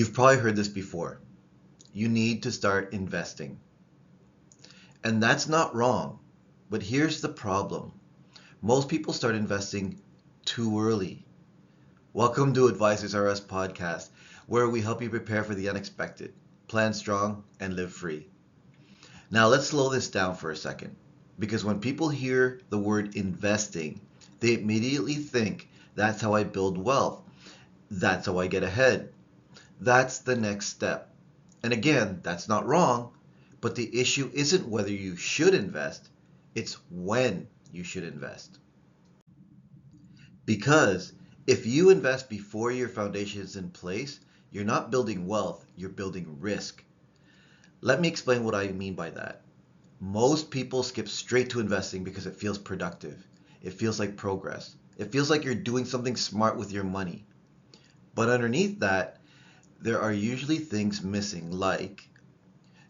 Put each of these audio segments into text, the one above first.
You've probably heard this before. You need to start investing. And that's not wrong. But here's the problem. Most people start investing too early. Welcome to Advisors R Us podcast, where we help you prepare for the unexpected, plan strong, and live free. Now let's slow this down for a second, because when people hear the word investing, they immediately think that's how I build wealth. That's how I get ahead. That's the next step. And again, that's not wrong, but the issue isn't whether you should invest, it's when you should invest. Because if you invest before your foundation is in place, you're not building wealth, you're building risk. Let me explain what I mean by that. Most people skip straight to investing because it feels productive. It feels like progress. It feels like you're doing something smart with your money. But underneath that, there are usually things missing, like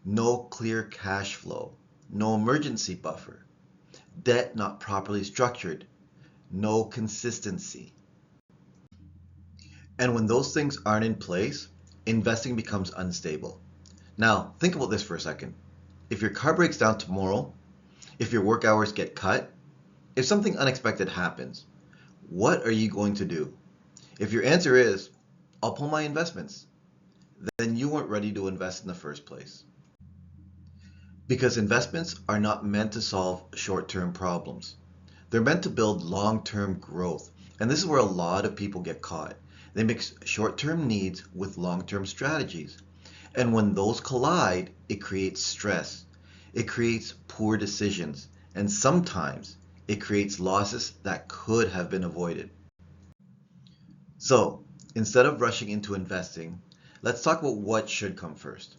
no clear cash flow, no emergency buffer, debt not properly structured, no consistency. And when those things aren't in place, investing becomes unstable. Now, think about this for a second. If your car breaks down tomorrow, if your work hours get cut, if something unexpected happens, what are you going to do? If your answer is, I'll pull my investments, then you weren't ready to invest in the first place. Because investments are not meant to solve short-term problems. They're meant to build long-term growth. And this is where a lot of people get caught. They mix short-term needs with long-term strategies. And when those collide, it creates stress. It creates poor decisions. And sometimes it creates losses that could have been avoided. So instead of rushing into investing, let's talk about what should come first.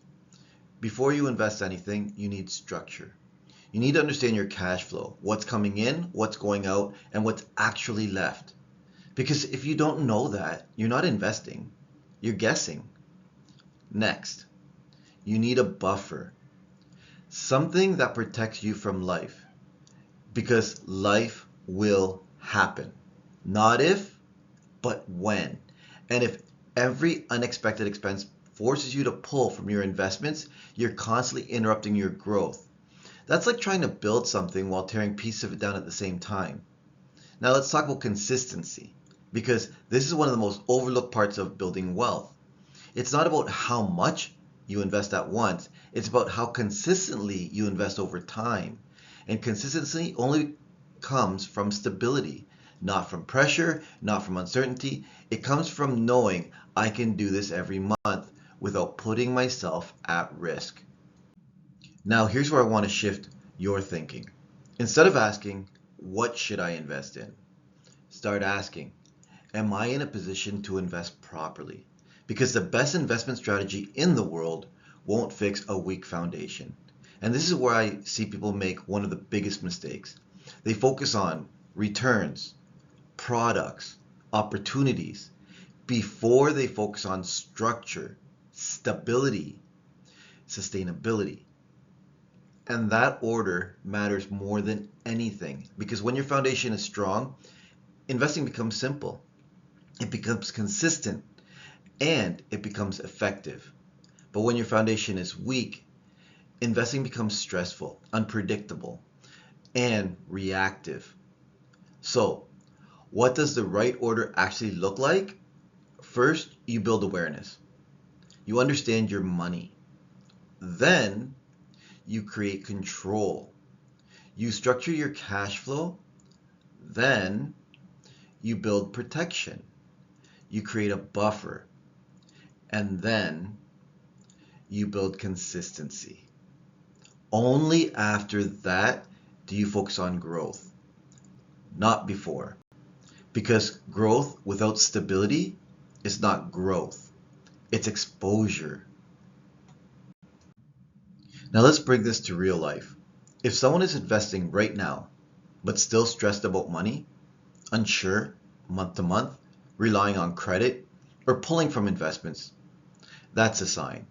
Before you invest anything, you need structure. You need to understand your cash flow, what's coming in, what's going out, and what's actually left. Because if you don't know that, you're not investing, you're guessing. Next, you need a buffer, something that protects you from life. Because life will happen. Not if, but when. And if every unexpected expense forces you to pull from your investments, you're constantly interrupting your growth. That's like trying to build something while tearing pieces of it down at the same time. Now let's talk about consistency, because this is one of the most overlooked parts of building wealth. It's not about how much you invest at once, it's about how consistently you invest over time. And consistency only comes from stability, not from pressure, not from uncertainty. It comes from knowing I can do this every month without putting myself at risk. Now, here's where I want to shift your thinking. Instead of asking, what should I invest in? Start asking, am I in a position to invest properly? Because the best investment strategy in the world won't fix a weak foundation. And this is where I see people make one of the biggest mistakes. They focus on returns, products, opportunities, before they focus on structure, stability, sustainability. And that order matters more than anything, because when your foundation is strong, investing becomes simple, it becomes consistent, and it becomes effective. But when your foundation is weak, investing becomes stressful, unpredictable, and reactive. So, what does the right order actually look like? First, you build awareness. You understand your money. Then, you create control. You structure your cash flow. Then, you build protection. You create a buffer. And then, you build consistency. Only after that do you focus on growth, not before. Because growth without stability is not growth, it's exposure. Now let's bring this to real life. If someone is investing right now, but still stressed about money, unsure month to month, relying on credit, or pulling from investments, that's a sign.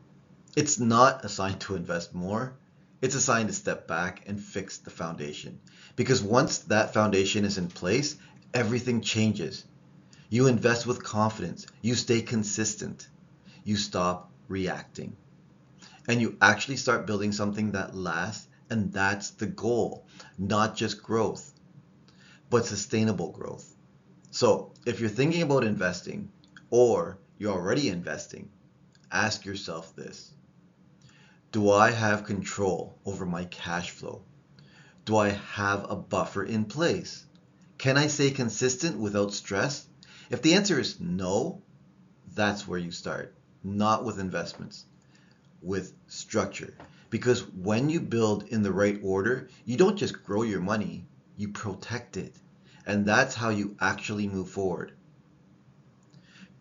It's not a sign to invest more. It's a sign to step back and fix the foundation. Because once that foundation is in place, everything changes. You invest with confidence. You stay consistent. You stop reacting. And you actually start building something that lasts, and that's the goal. Not just growth, but sustainable growth. So if you're thinking about investing, or you're already investing, ask yourself this. Do I have control over my cash flow? Do I have a buffer in place? Can I stay consistent without stress? If the answer is no, that's where you start. Not with investments, with structure. Because when you build in the right order, you don't just grow your money, you protect it. And that's how you actually move forward.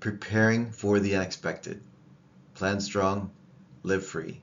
Preparing for the unexpected. Plan strong, live free.